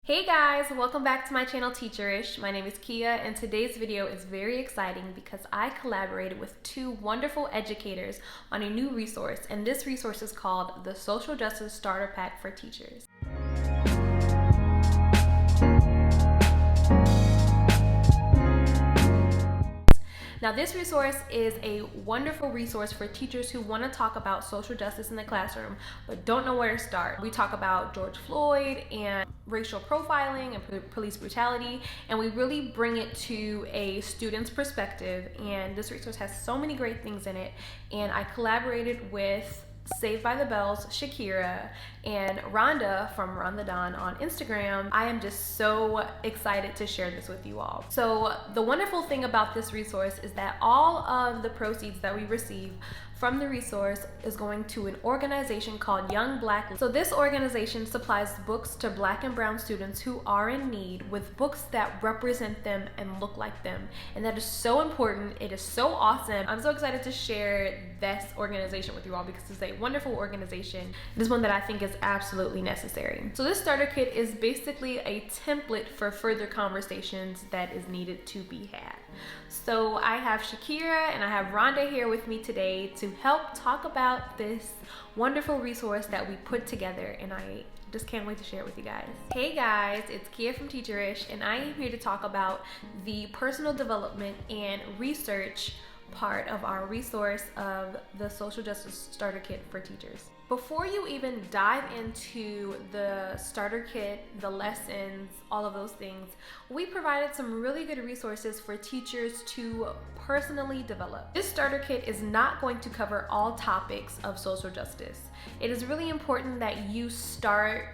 Hey guys, welcome back to my channel Teacherish. My name is Kia and today's video is very exciting because I collaborated with two wonderful educators on a new resource, and this resource is called the Social Justice Starter Pack for Teachers. Now, this resource is a wonderful resource for teachers who want to talk about social justice in the classroom but don't know where to start. We talk about George Floyd and racial profiling and police brutality, and we really bring it to a student's perspective. And this resource has so many great things in it, and I collaborated with Saved by the Bell's Shakira and Rhonda from Rhonda Dawn on Instagram. I am just so excited to share this with you all. So the wonderful thing about this resource is that all of the proceeds that we receive from the resource is going to an organization called Young Black. So this organization supplies books to Black and Brown students who are in need, with books that represent them and look like them. And that is so important. It is so awesome. I'm so excited to share this organization with you all because it's a wonderful organization. It is one that I think is absolutely necessary. So this starter kit is basically a template for further conversations that is needed to be had. So I have Shakira and I have Rhonda here with me today to help talk about this wonderful resource that we put together, and I just can't wait to share it with you guys. Hey guys, it's Kia from Teacherish, and I am here to talk about the personal development and research part of our resource of the Social Justice Starter Kit for Teachers. Before you even dive into the starter kit, the lessons, all of those things, we provided some really good resources for teachers to personally develop. This starter kit is not going to cover all topics of social justice. It is really important that you start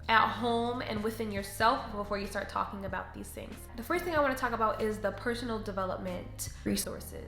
at home and within yourself before you start talking about these things. The first thing I want to talk about is the personal development resources.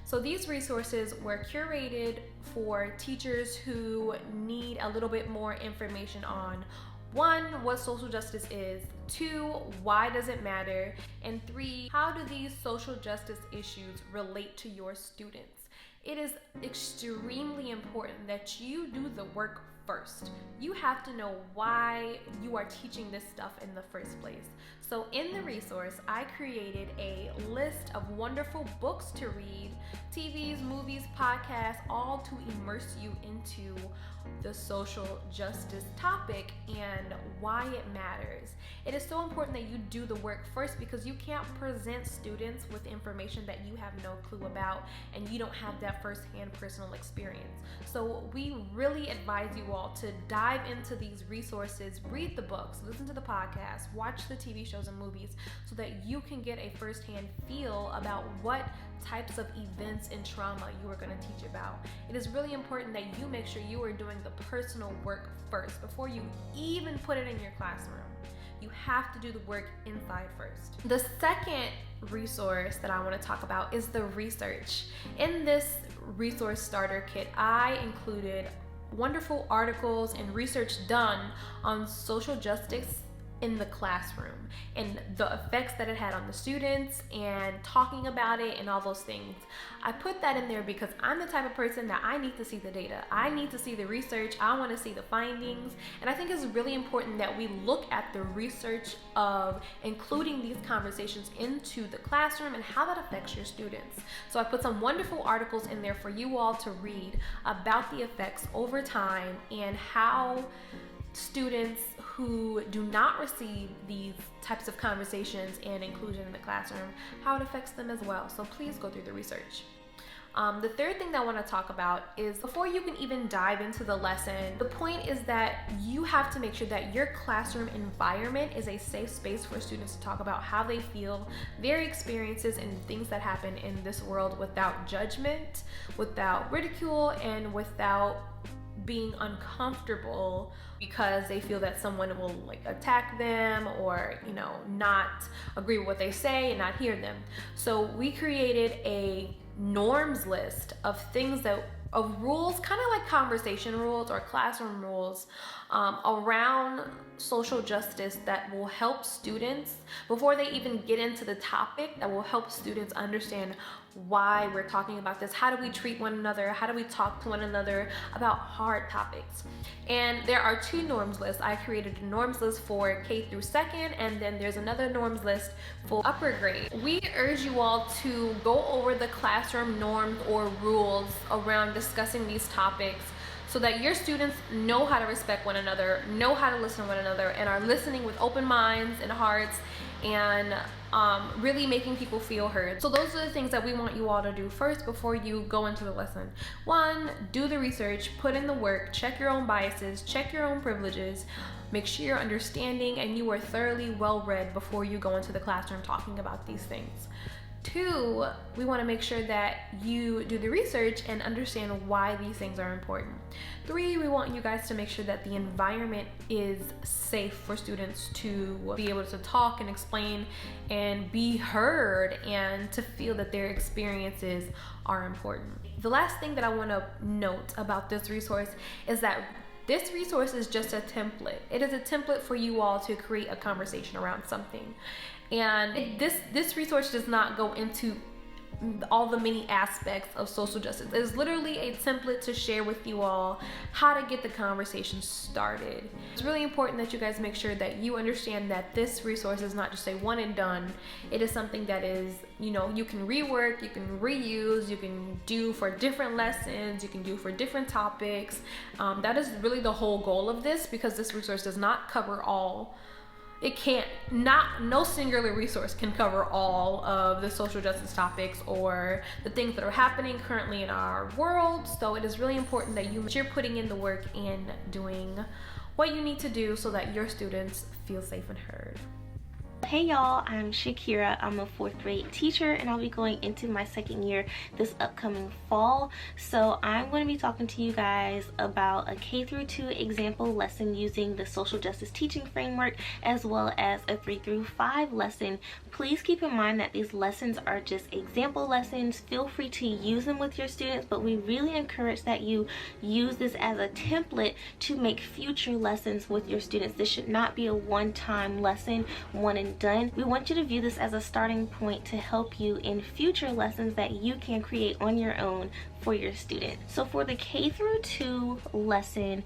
So these resources were curated for teachers who need a little bit more information on, one, what social justice is, two, why does it matter, and three, how do these social justice issues relate to your students? It is extremely important that you do the work first. You have to know why you are teaching this stuff in the first place. So in the resource, I created a list of wonderful books to read, TVs, movies, podcasts, all to immerse you into the social justice topic and why it matters. It is so important that you do the work first because you can't present students with information that you have no clue about and you don't have that firsthand personal experience. So we really advise you all to dive into these resources, read the books, listen to the podcasts, watch the TV shows and movies so that you can get a firsthand feel about what types of events and trauma you are going to teach about. It is really important that you make sure you are doing the personal work first before you even put it in your classroom. You have to do the work inside first. The second resource that I want to talk about is the research. In this resource starter kit, I included wonderful articles and research done on social justice in the classroom and the effects that it had on the students and talking about it and all those things. I put that in there because I'm the type of person that I need to see the data. I need to see the research. I want to see the findings. And I think it's really important that we look at the research of including these conversations into the classroom and how that affects your students. So I put some wonderful articles in there for you all to read about the effects over time and how students who do not receive these types of conversations and inclusion in the classroom, how it affects them as well. So please go through the research. The third thing that I want to talk about is before you can even dive into the lesson, the point is that you have to make sure that your classroom environment is a safe space for students to talk about how they feel, their experiences, and things that happen in this world without judgment, without ridicule, and without being uncomfortable because they feel that someone will attack them or not agree with what they say and not hear them. So we created a norms list of things of rules, kind of like conversation rules or classroom rules around social justice that will help students, before they even get into the topic, that will help students understand why we're talking about this. How do we treat one another? How do we talk to one another about hard topics? And there are 2 norms lists. I created a norms list for K through 2nd, and then there's another norms list for upper grade. We urge you all to go over the classroom norms or rules around discussing these topics, so that your students know how to respect one another, know how to listen to one another, and are listening with open minds and hearts, and really making people feel heard. So those are the things that we want you all to do first before you go into the lesson. 1, do the research, put in the work, check your own biases, check your own privileges, make sure you're understanding and you are thoroughly well-read before you go into the classroom talking about these things. 2, we want to make sure that you do the research and understand why these things are important. 3, we want you guys to make sure that the environment is safe for students to be able to talk and explain and be heard, and to feel that their experiences are important. The last thing that I want to note about this resource is that this resource is just a template. It is a template for you all to create a conversation around something. And this resource does not go into all the many aspects of social justice. It is literally a template to share with you all how to get the conversation started. It's really important that you guys make sure that you understand that this resource is not just a one and done. It is something that is, you can rework, you can reuse, you can do for different lessons, you can do for different topics. That is really the whole goal of this, because this resource does not cover all. No singular resource can cover all of the social justice topics or the things that are happening currently in our world. So it is really important that you're putting in the work and doing what you need to do so that your students feel safe and heard. Hey y'all, I'm Shakira. I'm a 4th grade teacher and I'll be going into my 2nd year this upcoming fall. So I'm going to be talking to you guys about a K through 2 example lesson using the social justice teaching framework, as well as a 3 through 5 lesson. Please keep in mind that these lessons are just example lessons. Feel free to use them with your students, but we really encourage that you use this as a template to make future lessons with your students. This should not be a one-time lesson, one and done. We want you to view this as a starting point to help you in future lessons that you can create on your own for your students. So for the K through 2 lesson,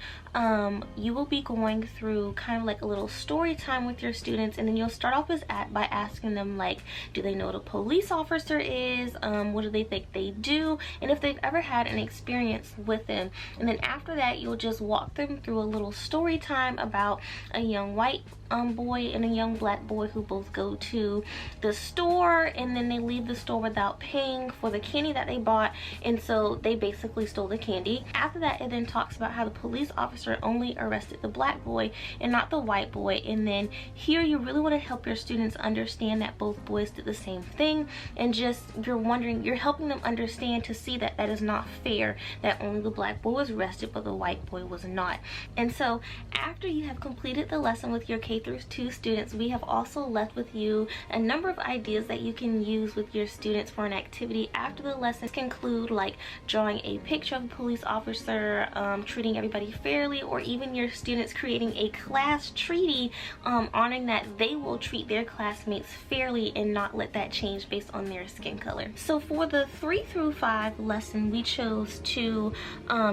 you will be going through kind of like a little story time with your students, and then you'll start off by asking them, like, do they know what a police officer is? What do they think they do? And if they've ever had an experience with them. And then after that, you'll just walk them through a little story time about a young white boy and a young black boy who both go to the store, and then they leave the store without paying for the candy that they bought, and so they basically stole the candy. After that, it then talks about how the police officer only arrested the black boy and not the white boy. And then here you really want to help your students understand that both boys did the same thing, and just you're helping them understand to see that that is not fair, that only the black boy was arrested but the white boy was not. And so after you have completed the lesson with your K through 2 students, we have also left with you a number of ideas that you can use with your students for an activity after the lesson. Can include like drawing a picture of a police officer, treating everybody fairly, or even your students creating a class treaty honoring that they will treat their classmates fairly and not let that change based on their skin color. So for the 3 through 5 lesson, we chose to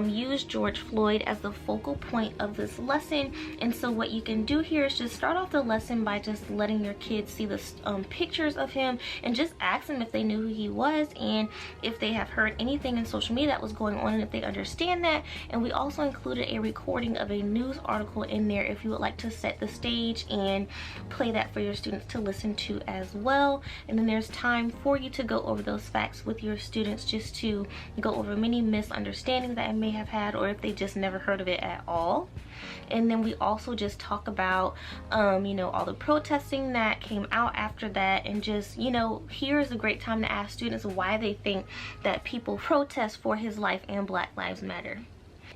use George Floyd as the focal point of this lesson. And so what you can do here is just start off the lesson by just letting your kids see the pictures of him, and just ask them if they knew who he was and if they have heard anything in social media that was going on, and if they understand that. And we also included a recording of a news article in there if you would like to set the stage and play that for your students to listen to as well. And then there's time for you to go over those facts with your students, just to go over many misunderstandings that I may have had, or if they just never heard of it at all. And then we also just talk about all the protesting that came out after that, and just here is a great time to ask students why they think that people protest for his life and Black Lives Matter.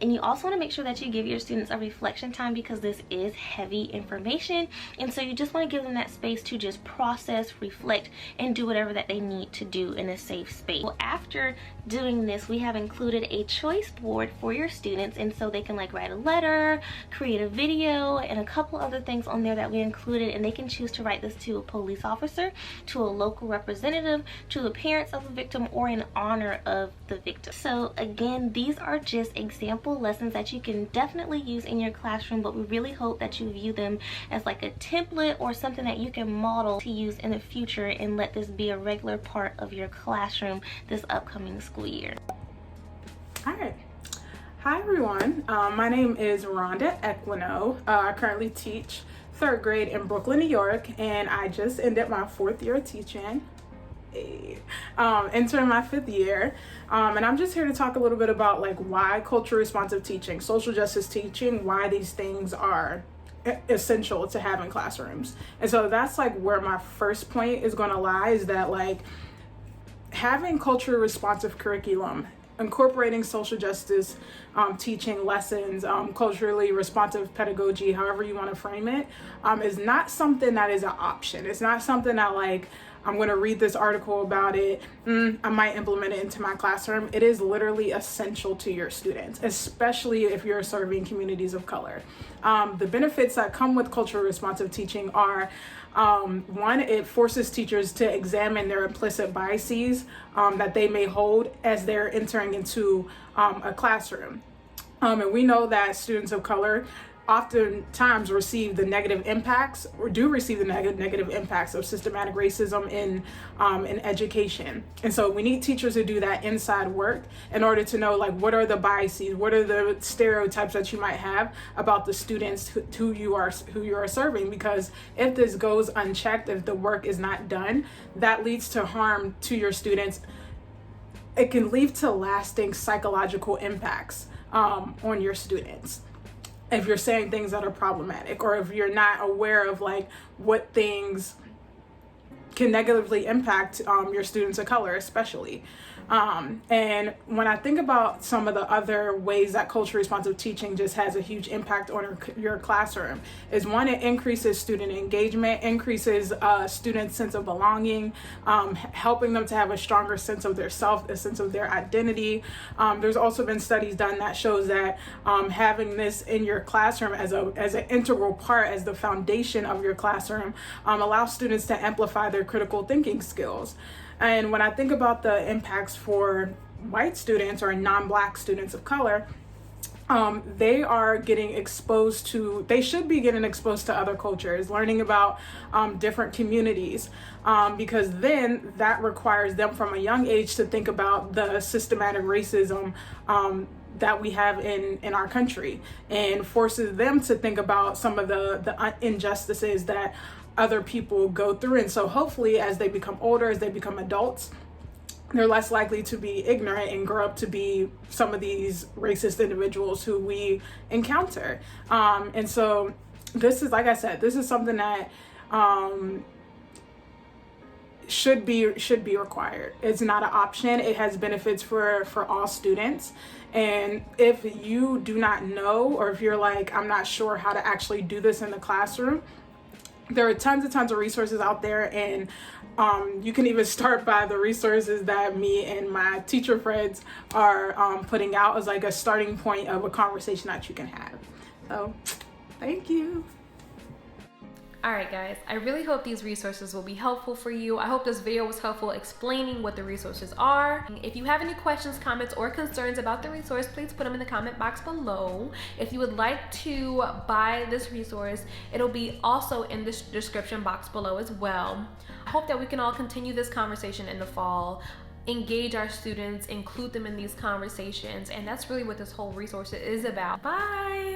And you also want to make sure that you give your students a reflection time, because this is heavy information, and so you just want to give them that space to just process, reflect, and do whatever that they need to do in a safe space. Well, after doing this, we have included a choice board for your students, and so they can like write a letter, create a video, and a couple other things on there that we included, and they can choose to write this to a police officer, to a local representative, to the parents of the victim, or in honor of the victim. So again, these are just example lessons that you can definitely use in your classroom, but we really hope that you view them as like a template or something that you can model to use in the future, and let this be a regular part of your classroom this upcoming school year. All right. Hi everyone, my name is Rhonda Equino. I currently teach 3rd grade in Brooklyn, New York, and I just ended my 4th year of teaching. Entering my 5th year, and I'm just here to talk a little bit about like why culturally responsive teaching, social justice teaching, why these things are essential to have in classrooms. And so that's like where my first point is going to lie, is that like having culturally responsive curriculum, incorporating social justice teaching lessons, culturally responsive pedagogy, however you want to frame it, is not something that is an option. It's not something that like, I'm going to read this article about it, I might implement it into my classroom. It is literally essential to your students, especially if you're serving communities of color. The benefits that come with culturally responsive teaching are, one, it forces teachers to examine their implicit biases that they may hold as they're entering into a classroom. And we know that students of color oftentimes receive the negative impacts, or do receive the negative impacts of systematic racism in education. And so we need teachers to do that inside work in order to know like what are the biases, what are the stereotypes that you might have about the students who you are serving, because if this goes unchecked, if the work is not done, that leads to harm to your students. It can lead to lasting psychological impacts on your students if you're saying things that are problematic, or if you're not aware of like what things can negatively impact your students of color especially. And when I think about some of the other ways that culturally responsive teaching just has a huge impact on your classroom, is one, it increases student engagement, increases students' sense of belonging, helping them to have a stronger sense of their self, a sense of their identity. There's also been studies done that shows that having this in your classroom as an integral part, as the foundation of your classroom, allows students to amplify their critical thinking skills. And when I think about the impacts for white students or non-Black students of color, they are getting exposed to, they should be getting exposed to other cultures, learning about different communities, because then that requires them from a young age to think about the systematic racism that we have in our country, and forces them to think about some of the injustices that other people go through. And so hopefully as they become older, as they become adults, they're less likely to be ignorant and grow up to be some of these racist individuals who we encounter. And so this is, like I said, this is something that should be required. It's not an option. It has benefits for all students. And if you do not know, or if you're like, I'm not sure how to actually do this in the classroom, there are tons of resources out there, and you can even start by the resources that me and my teacher friends are putting out as like a starting point of a conversation that you can have. So thank you. Alright guys, I really hope these resources will be helpful for you. I hope this video was helpful explaining what the resources are. If you have any questions, comments, or concerns about the resource, please put them in the comment box below. If you would like to buy this resource, it'll be also in the description box below as well. I hope that we can all continue this conversation in the fall, engage our students, include them in these conversations, and that's really what this whole resource is about. Bye!